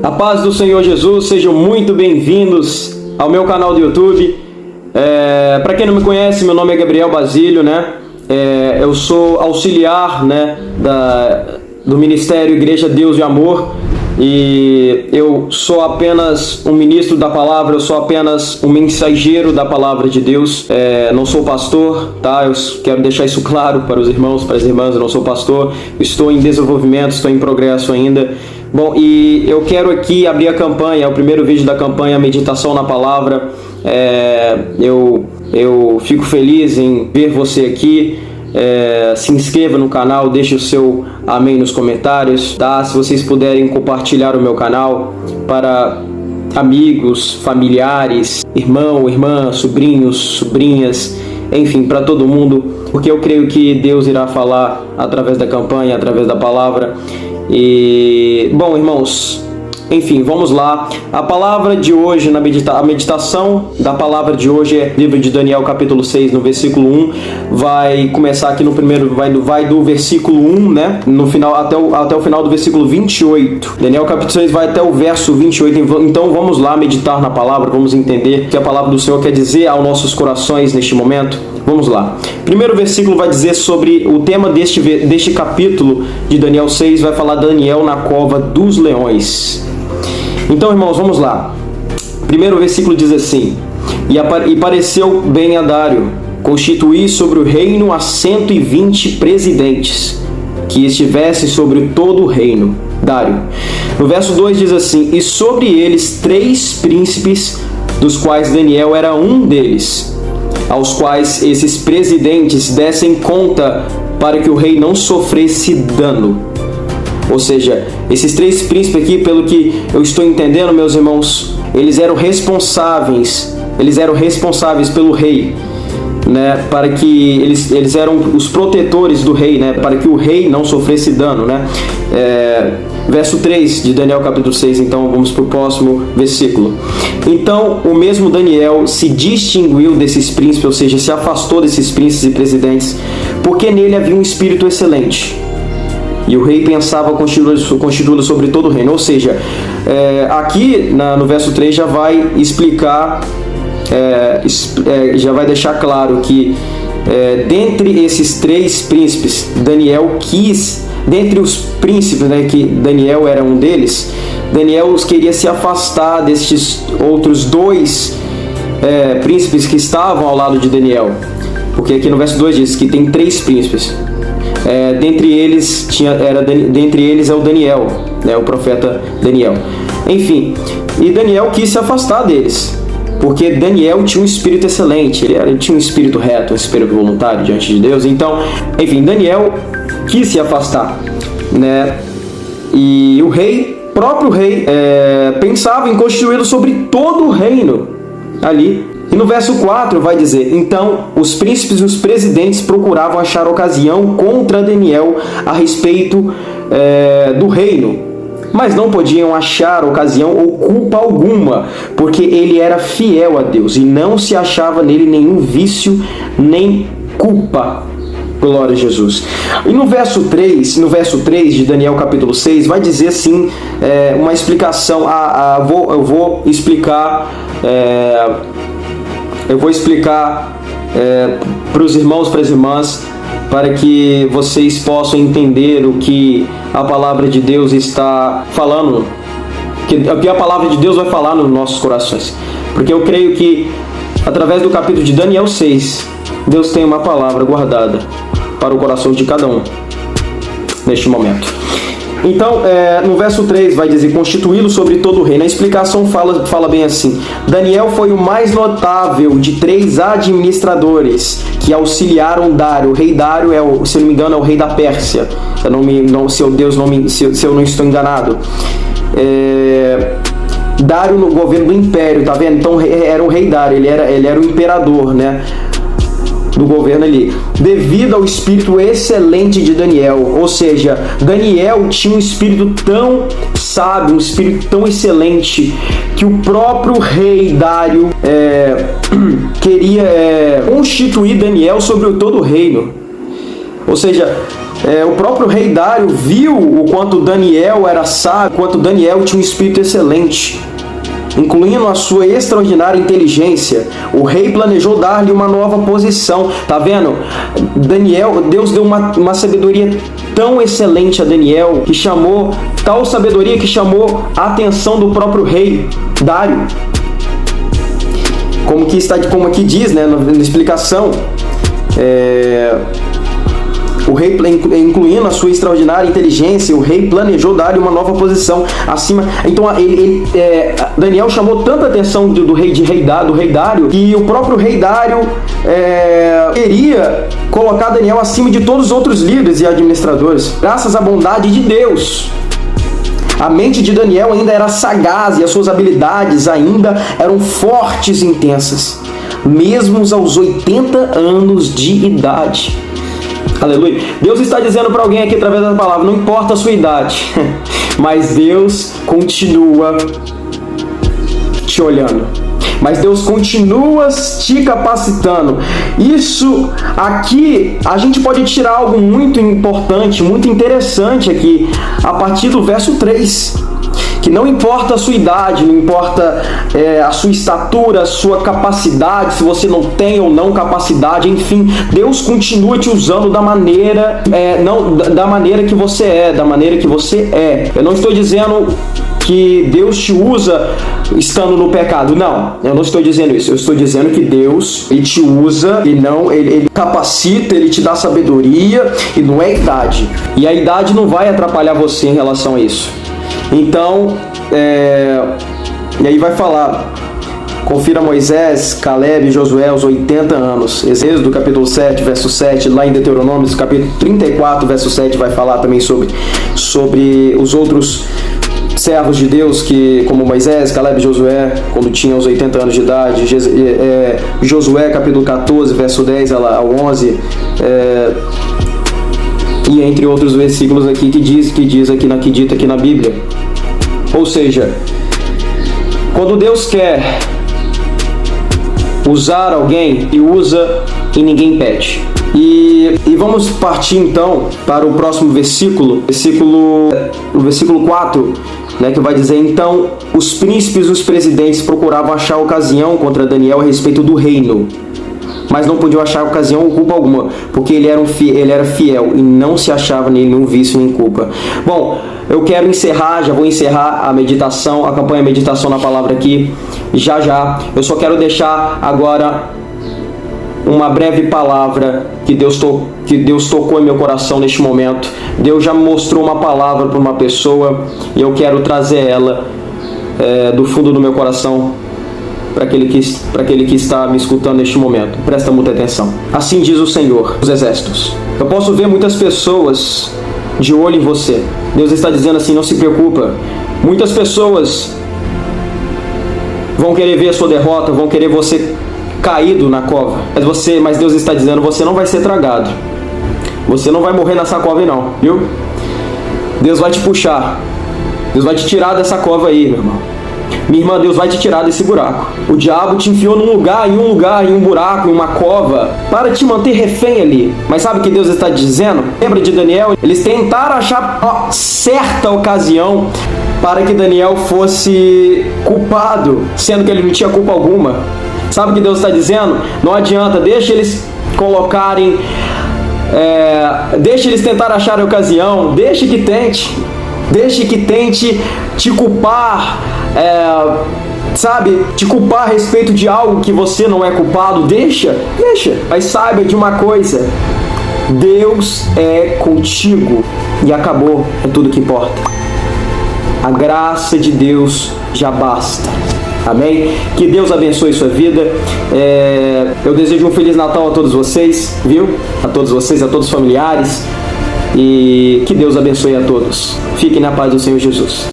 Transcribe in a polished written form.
A paz do Senhor Jesus, sejam muito bem-vindos ao meu canal do YouTube. Para quem não me conhece, meu nome é Gabriel Basílio, né? Eu sou auxiliar, né, do Ministério Igreja Deus de Amor, e eu sou apenas um ministro da palavra, eu sou apenas um mensageiro da palavra de Deus. Não sou pastor, tá? Eu quero deixar isso claro para os irmãos, para as irmãs. Eu não sou pastor, estou em desenvolvimento, estou em progresso ainda. Bom, e eu quero aqui abrir a campanha, o primeiro vídeo da campanha Meditação na Palavra. Eu fico feliz em ver você aqui. Se inscreva no canal, deixe o seu amém nos comentários, tá? Se vocês puderem compartilhar o meu canal para amigos, familiares, irmão, irmã, sobrinhos, sobrinhas, enfim, para todo mundo, porque eu creio que Deus irá falar através da campanha, através da palavra. E, bom, irmãos, enfim, vamos lá. A palavra de hoje, a meditação da palavra de hoje é livro de Daniel, capítulo 6, no versículo 1. Vai começar aqui no primeiro, vai do versículo 1, né? No final, até o final do versículo 28. Daniel, capítulo 6, vai até o verso 28. Então vamos lá meditar na palavra, vamos entender o que a palavra do Senhor quer dizer aos nossos corações neste momento. Vamos lá. Primeiro versículo vai dizer sobre o tema deste capítulo de Daniel 6, vai falar Daniel na cova dos leões. Então, irmãos, vamos lá. Primeiro versículo diz assim: E pareceu bem a Dário constituir sobre o reino a 120 presidentes, que estivessem sobre todo o reino. Dário. No verso 2 diz assim: E sobre eles 3 príncipes, dos quais Daniel era um deles, aos quais esses presidentes dessem conta para que o rei não sofresse dano. Ou seja, esses 3 príncipes aqui, pelo que eu estou entendendo, meus irmãos, eles eram responsáveis pelo rei, né? Para que eles eram os protetores do rei, né? Para que o rei não sofresse dano, né? Verso 3 de Daniel capítulo 6, então vamos para o próximo versículo. Então o mesmo Daniel se distinguiu desses príncipes, ou seja, se afastou desses príncipes e presidentes, porque nele havia um espírito excelente. E o rei pensava constituí-lo sobre todo o reino. Ou seja, aqui no verso 3 já vai explicar, já vai deixar claro que dentre esses 3 príncipes, Daniel quis, dentre os príncipes, né, que Daniel era um deles, Daniel queria se afastar destes outros 2 príncipes que estavam ao lado de Daniel. Porque aqui no verso 2 diz que tem 3 príncipes. Dentre eles é o Daniel, né, o profeta Daniel. Enfim, e Daniel quis se afastar deles, porque Daniel tinha um espírito excelente, ele tinha um espírito reto, um espírito voluntário diante de Deus. Então, enfim, Daniel quis se afastar, né? E o próprio rei, pensava em constituí-lo sobre todo o reino ali. E no verso 4 vai dizer: Então os príncipes e os presidentes procuravam achar ocasião contra Daniel a respeito do reino, mas não podiam achar ocasião ou culpa alguma, porque ele era fiel a Deus e não se achava nele nenhum vício nem culpa. Glória a Jesus. E no verso 3 de Daniel capítulo 6 vai dizer assim, uma explicação. Eu vou explicar para os irmãos, para as irmãs, para que vocês possam entender o que a palavra de Deus está falando, o que a palavra de Deus vai falar nos nossos corações. Porque eu creio que através do capítulo de Daniel 6, Deus tem uma palavra guardada para o coração de cada um neste momento. Então, no verso 3 vai dizer: constituí-lo sobre todo o reino. A explicação fala bem assim: Daniel foi o mais notável de 3 administradores que auxiliaram Dário. O rei Dário, se eu não me engano, é o rei da Pérsia. Se eu não estou enganado. Dário no governo do império, tá vendo? Então era o rei Dário, ele era o imperador, né, do governo ali, devido ao espírito excelente de Daniel. Ou seja, Daniel tinha um espírito tão sábio, um espírito tão excelente, que o próprio rei Dário queria constituir Daniel sobre todo o reino. Ou seja, O próprio rei Dário viu o quanto Daniel era sábio, o quanto Daniel tinha um espírito excelente. Incluindo a sua extraordinária inteligência, o rei planejou dar-lhe uma nova posição. Tá vendo? Deus deu uma sabedoria tão excelente a Daniel, que chamou, tal sabedoria que chamou a atenção do próprio rei Dário. Como aqui diz, né, na explicação, o rei, incluindo a sua extraordinária inteligência, o rei planejou dar-lhe uma nova posição acima. Então, Daniel chamou tanta atenção do rei Dário, que o próprio rei Dário queria colocar Daniel acima de todos os outros líderes e administradores, graças à bondade de Deus. A mente de Daniel ainda era sagaz e as suas habilidades ainda eram fortes e intensas, mesmo aos 80 anos de idade. Aleluia. Deus está dizendo para alguém aqui através da palavra: não importa a sua idade, mas Deus continua te olhando. Mas Deus continua te capacitando. Isso aqui, a gente pode tirar algo muito importante, muito interessante aqui, a partir do verso 3. Que não importa a sua idade, não importa a sua estatura, a sua capacidade, se você não tem ou não capacidade, enfim, Deus continua te usando da maneira, da maneira que você é, da maneira que você é. Eu não estou dizendo que Deus te usa estando no pecado. Não, eu não estou dizendo isso. Eu estou dizendo que Deus, Ele te usa, Ele capacita, Ele te dá sabedoria, e não é idade. E a idade não vai atrapalhar você em relação a isso. Então, e aí vai falar, confira Moisés, Caleb e Josué aos 80 anos. Êxodo capítulo 7, verso 7, lá em Deuteronômio, capítulo 34, verso 7, vai falar também sobre os outros servos de Deus, que, como Moisés, Caleb e Josué, quando tinham os 80 anos de idade. Josué capítulo 14, verso 10 ao 11, e entre outros versículos aqui que dita aqui na Bíblia. Ou seja, quando Deus quer usar alguém, e usa e ninguém pede. E vamos partir então para o próximo versículo, o versículo 4, né, que vai dizer: então os príncipes e os presidentes procuravam achar ocasião contra Daniel a respeito do reino, mas não podiam achar ocasião ou culpa alguma, porque ele era fiel e não se achava nenhum vício nem culpa. Bom, eu quero já vou encerrar a meditação, a campanha Meditação na Palavra aqui, já. Eu só quero deixar agora uma breve palavra que Deus tocou em meu coração neste momento. Deus já me mostrou uma palavra para uma pessoa, e eu quero trazer ela do fundo do meu coração para aquele que está me escutando neste momento. Presta muita atenção. Assim diz o Senhor dos Exércitos: eu posso ver muitas pessoas de olho em você. Deus está dizendo assim: não se preocupa. Muitas pessoas vão querer ver a sua derrota, vão querer você caído na cova. Mas Deus está dizendo: você não vai ser tragado. Você não vai morrer nessa cova aí não, viu? Deus vai te puxar. Deus vai te tirar dessa cova aí, meu irmão. Minha irmã, Deus vai te tirar desse buraco. O diabo te enfiou em um buraco, em uma cova, para te manter refém ali. Mas sabe o que Deus está dizendo? Lembra de Daniel? Eles tentaram achar certa ocasião para que Daniel fosse culpado, sendo que ele não tinha culpa alguma. Sabe o que Deus está dizendo? Não adianta, deixa eles colocarem, deixa eles tentar achar a ocasião, deixe que tente te culpar, te culpar a respeito de algo que você não é culpado. Deixa, mas saiba de uma coisa: Deus é contigo, e acabou, é tudo que importa. A graça de Deus já basta. Amém? Que Deus abençoe sua vida. Eu desejo um Feliz Natal a todos vocês, viu? A todos vocês, a todos os familiares. E que Deus abençoe a todos. Fiquem na paz do Senhor Jesus.